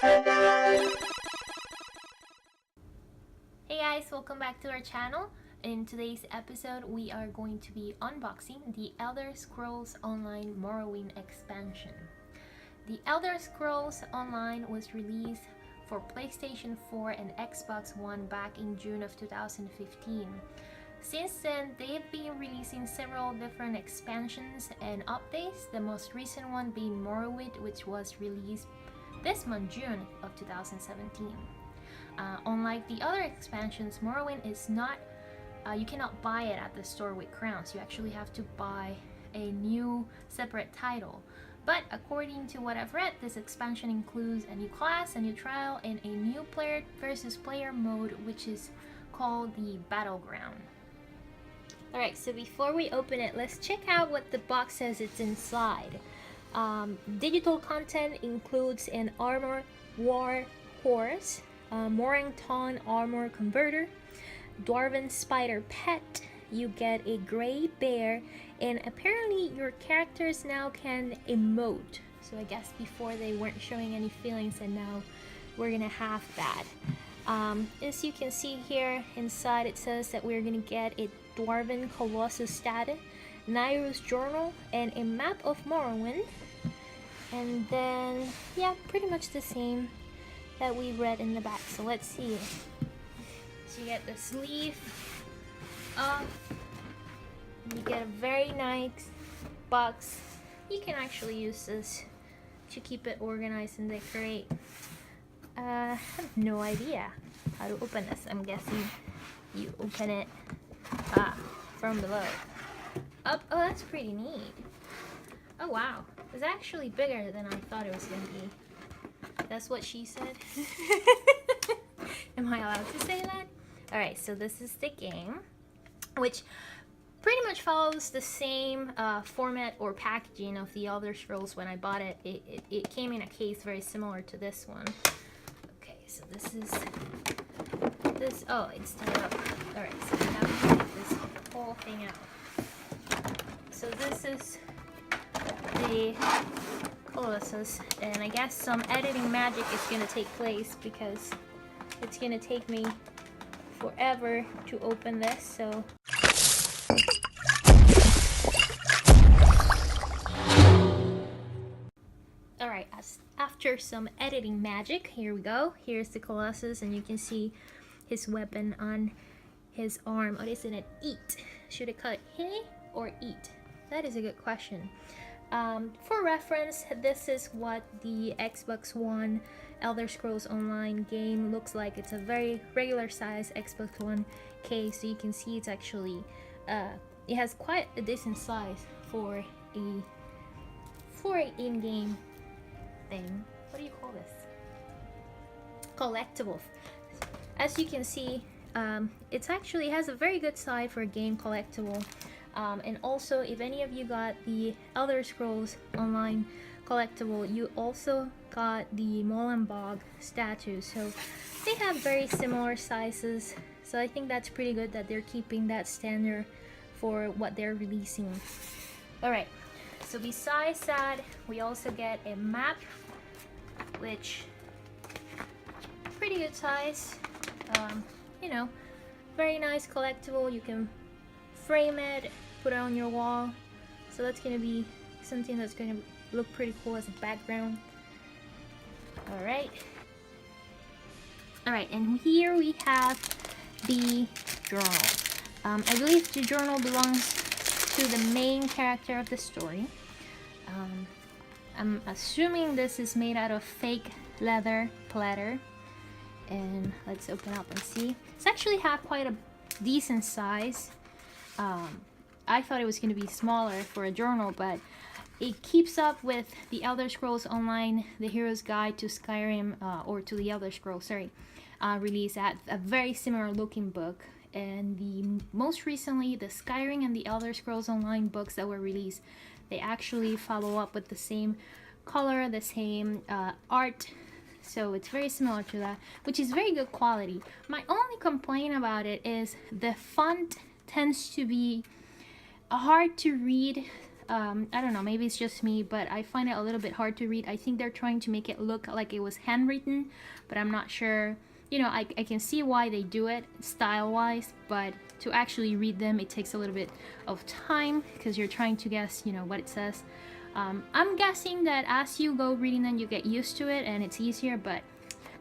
Hey guys, welcome back to our channel. In today's episode, we are going to be unboxing the Elder Scrolls Online Morrowind expansion. The Elder Scrolls Online was released for PlayStation 4 and Xbox One back in June of 2015. Since then, they've been releasing several different expansions and updates, the most recent one being Morrowind, which was released this month, June of 2017. Unlike the other expansions, Morrowind is not, you cannot buy it at the store with crowns. You actually have to buy a new separate title. But according to what I've read, this expansion includes a new class, a new trial, and a new player versus player mode, which is called the Battleground. Alright, so before we open it, let's check out what the box says it's inside. Digital content includes an armor war horse, Morrowind armor converter, dwarven spider pet, you get a gray bear, and apparently your characters now can emote. So I guess before they weren't showing any feelings, and now we're gonna have that. As you can see here inside, it says that we're gonna get a dwarven colossus status, Nairu's journal, and a map of Morrowind. And then, yeah, pretty much the same that we read in the back. So let's see. So you get the sleeve up. You get a very nice box. You can actually use this to keep it organized and decorate. I have no idea how to open this. I'm guessing you open it from below. Up. Oh, that's pretty neat. Oh wow, it's actually bigger than I thought it was gonna be. That's what she said. Am I allowed to say that? Alright, so this is the game, which pretty much follows the same format or packaging of the Elder Scrolls. When I bought it, it came in a case very similar to this one. Okay, so this is this. Oh, it's tied up. Alright, so we have to take this whole thing out. So this is the Colossus, and I guess some editing magic is gonna take place because it's gonna take me forever to open this. So alright, after some editing magic, here we go. Here's the Colossus, and you can see his weapon on his arm. Oh, isn't it eat? Should it cut hey or eat? That is a good question. For reference, this is what the Xbox One Elder Scrolls Online game looks like. It's a very regular size Xbox One case, so you can see it's actually it has quite a decent size for a in-game thing. What do you call this? Collectible. As you can see, it actually has a very good size for a game collectible. And also, if any of you got the Elder Scrolls Online collectible, you also got the Molenbeek statue. So they have very similar sizes. So I think that's pretty good that they're keeping that standard for what they're releasing. Alright, so besides that, we also get a map, which pretty good size. You know, very nice collectible. You can frame it, put it on your wall. So that's gonna be something that's gonna look pretty cool as a background. Alright, and here we have the journal. I believe the journal belongs to the main character of the story. I'm assuming this is made out of fake leather platter. And let's open up and see. It's actually have quite a decent size. I thought it was going to be smaller for a journal, but it keeps up with the Elder Scrolls Online, The Hero's Guide to Skyrim, or to the Elder Scrolls, release at a very similar looking book. And the most recently, the Skyrim and the Elder Scrolls Online books that were released, they actually follow up with the same color, the same art. So it's very similar to that, which is very good quality. My only complaint about it is the font tends to be hard to read I don't know, maybe it's just me, but I find it a little bit hard to read. I think they're trying to make it look like it was handwritten, but I'm not sure. You know, I can see why they do it style-wise, but to actually read them, it takes a little bit of time because you're trying to guess, you know, what it says. I'm guessing that as you go reading them, you get used to it and it's easier, but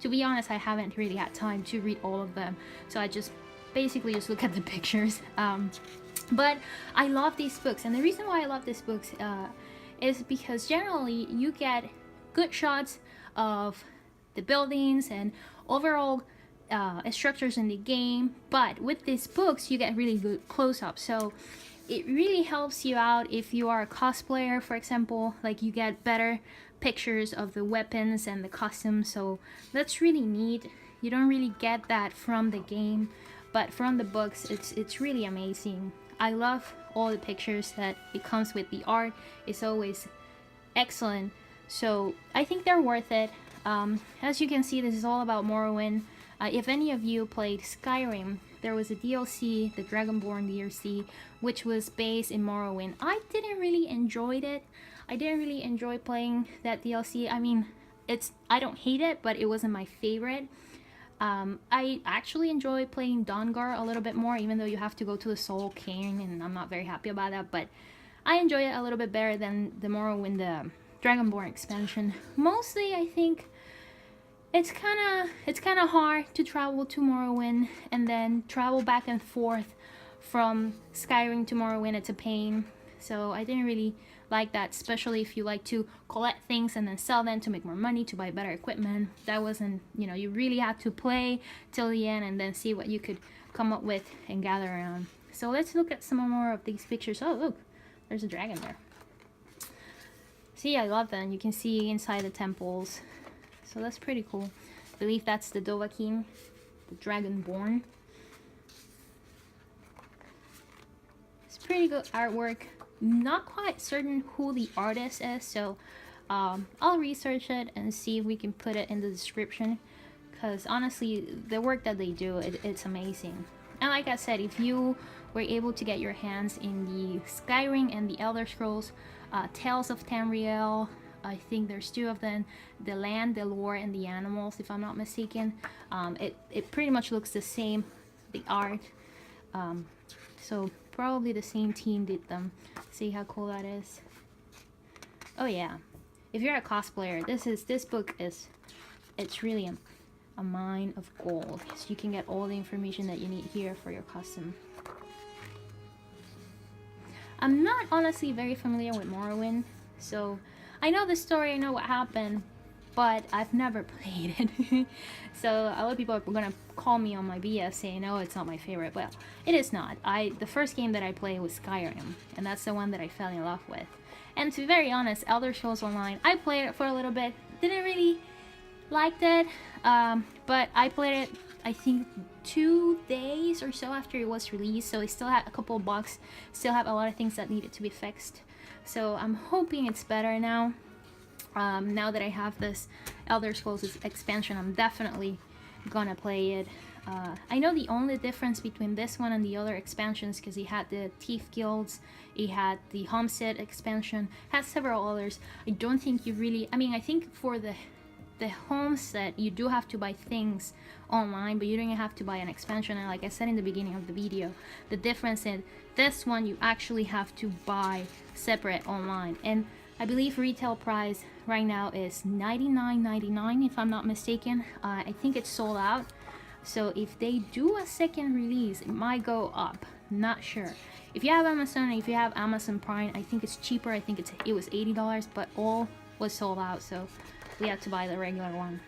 to be honest, I haven't really had time to read all of them, so I just basically just look at the pictures. But I love these books, and the reason why I love these books is because generally you get good shots of the buildings and overall structures in the game, but with these books you get really good close-ups, so it really helps you out if you are a cosplayer, for example. Like, you get better pictures of the weapons and the costumes, so that's really neat. You don't really get that from the game, but from the books it's really amazing. I love all the pictures that it comes with. The art is always excellent, so I think they're worth it. As you can see, this is all about Morrowind. If any of you played Skyrim, there was a DLC, the Dragonborn DLC, which was based in Morrowind. I didn't really enjoy it. I didn't really enjoy playing that DLC. I mean, I don't hate it, but it wasn't my favorite. I actually enjoy playing Dawnguard a little bit more, even though you have to go to the Soul King, and I'm not very happy about that, but I enjoy it a little bit better than the Morrowind, the Dragonborn expansion. Mostly, I think it's kind of hard to travel to Morrowind and then travel back and forth from Skyrim to Morrowind. It's a pain, so I didn't really like that, especially if you like to collect things and then sell them to make more money, to buy better equipment. That wasn't, you know, you really had to play till the end and then see what you could come up with and gather around. So let's look at some more of these pictures. Oh, look, there's a dragon there. See, I love them. You can see inside the temples, so that's pretty cool. I believe that's the Dovahkiin, the Dragonborn. It's pretty good artwork. Not quite certain who the artist is, so I'll research it and see if we can put it in the description, because honestly, the work that they do, it's amazing. And like I said, if you were able to get your hands in the Skyrim and the Elder Scrolls, Tales of Tamriel, I think there's two of them, the land, the lore, and the animals, if I'm not mistaken. It pretty much looks the same, the art. So probably the same team did them. See how cool that is? Oh yeah, if you're a cosplayer, this book is, it's really a mine of gold. So you can get all the information that you need here for your costume. I'm not honestly very familiar with Morrowind, so I know the story, I know what happened, but I've never played it. So a lot of people are gonna call me on my BS saying, oh, it's not my favorite. Well, it is not. The first game that I played was Skyrim, and that's the one that I fell in love with. And to be very honest, Elder Scrolls Online, I played it for a little bit, didn't really like it, but I played it, I think, 2 days or so after it was released, so it still had a couple of bugs, still have a lot of things that needed to be fixed. So I'm hoping it's better now. Now that I have this Elder Scrolls expansion, I'm definitely gonna play it. I know the only difference between this one and the other expansions, because it had the Thief Guilds, it had the Homestead expansion, had several others. I don't think you really, I mean, I think for the Homestead, you do have to buy things online, but you don't have to buy an expansion. And like I said in the beginning of the video, the difference in this one, you actually have to buy separate online. And I believe retail price right now is $99.99 if I'm not mistaken. I think it's sold out, so if they do a second release, it might go up, not sure. If you have Amazon, if you have Amazon Prime, I think it's cheaper. I think it was $80, but all was sold out, so we had to buy the regular one.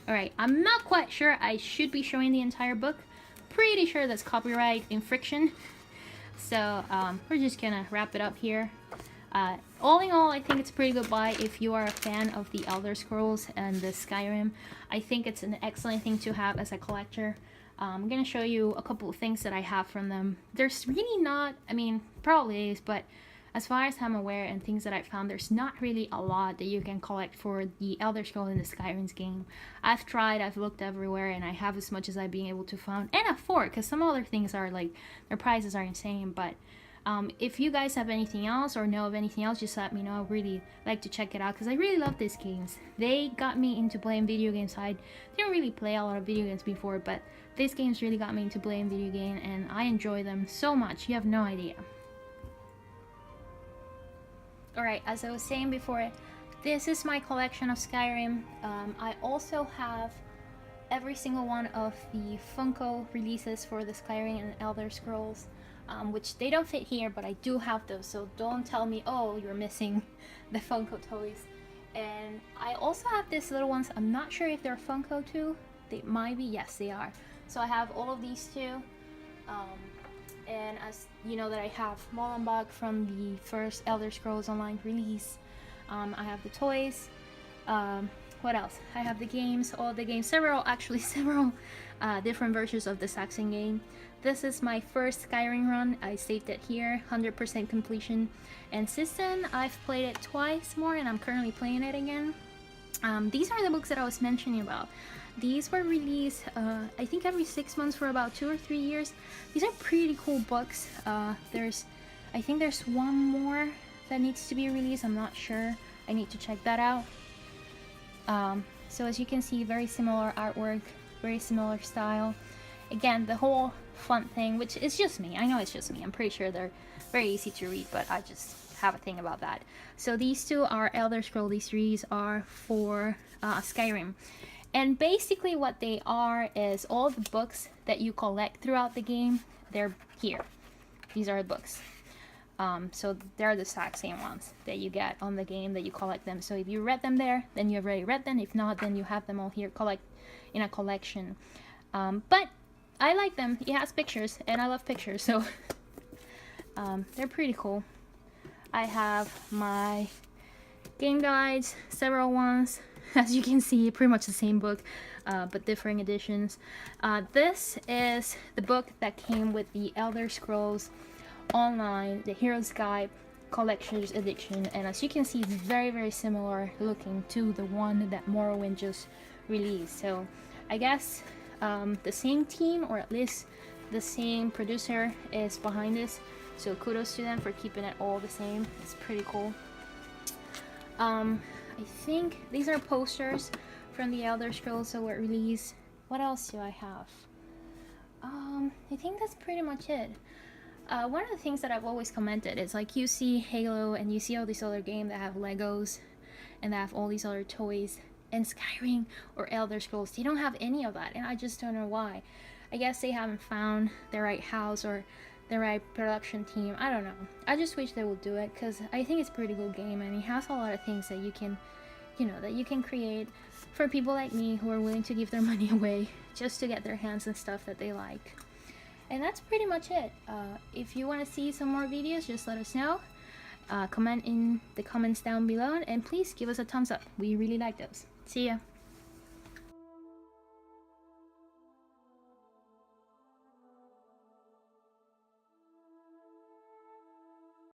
Alright, I'm not quite sure I should be showing the entire book. Pretty sure that's copyright infraction. So we're just gonna wrap it up here. All in all, I think it's a pretty good buy if you are a fan of the Elder Scrolls and the Skyrim. I think it's an excellent thing to have as a collector. I'm gonna show you a couple of things that I have from them. There's really not, I mean, probably is, but as far as I'm aware and things that I found, there's not really a lot that you can collect for the Elder Scrolls in the Skyrim's game. I've tried, I've looked everywhere, and I have as much as I've been able to find and afford, because some other things are like, their prices are insane. But if you guys have anything else or know of anything else, just let me know. I'd really like to check it out, because I really love these games. They got me into playing video games. I didn't really play a lot of video games before, but these games really got me into playing video games, and I enjoy them so much. You have no idea. Alright, as I was saying before, this is my collection of Skyrim. I also have every single one of the Funko releases for the Skyrim and Elder Scrolls, which they don't fit here, but I do have those, so don't tell me, oh, you're missing the Funko toys. And I also have these little ones. I'm not sure if they're Funko too. They might be. Yes, they are. So I have all of these too. And as you know, that I have Molenbeek from the first Elder Scrolls Online release. I have the toys. What else? I have the games, all the games, several different versions of the Saxon game. This is my first Skyrim run. I saved it here, 100% completion. And since then, I've played it twice more, and I'm currently playing it again. These are the books that I was mentioning about. These were released, I think every 6 months for about 2 or 3 years. These are pretty cool books. I think there's one more that needs to be released. I'm not sure. I need to check that out. So as you can see, very similar artwork, very similar style. Again, the whole font thing, which is just me. I know it's just me. I'm pretty sure they're very easy to read, but I just have a thing about that. So these two are Elder Scrolls. These three are for Skyrim. And basically what they are is all the books that you collect throughout the game, they're here. These are the books. So they're the exact same ones that you get on the game, that you collect them. So if you read them there, then you have already read them. If not, then you have them all here in a collection. But I like them. It has pictures, and I love pictures, so they're pretty cool. I have my game guides, several ones. As you can see, pretty much the same book, but different editions. This is the book that came with the Elder Scrolls Online, the Hero's Guide Collector's Edition, and as you can see, it's very, very similar looking to the one that Morrowind just released. So I guess the same team, or at least the same producer, is behind this, so kudos to them for keeping it all the same. It's pretty cool. I think these are posters from the Elder Scrolls so it released. What else do I have? I think that's pretty much it. One of the things that I've always commented is, like, you see Halo and you see all these other games that have Legos and that have all these other toys, and Skyrim or Elder Scrolls, they don't have any of that, and I just don't know why. I guess they haven't found the right house or the right production team. I don't know. I just wish they would do it, because I think it's a pretty good game, and it has a lot of things that you can, that you can create for people like me who are willing to give their money away just to get their hands on stuff that they like. And that's pretty much it. If you want to see some more videos, just let us know. Comment in the comments down below, and please give us a thumbs up. We really like those. See ya.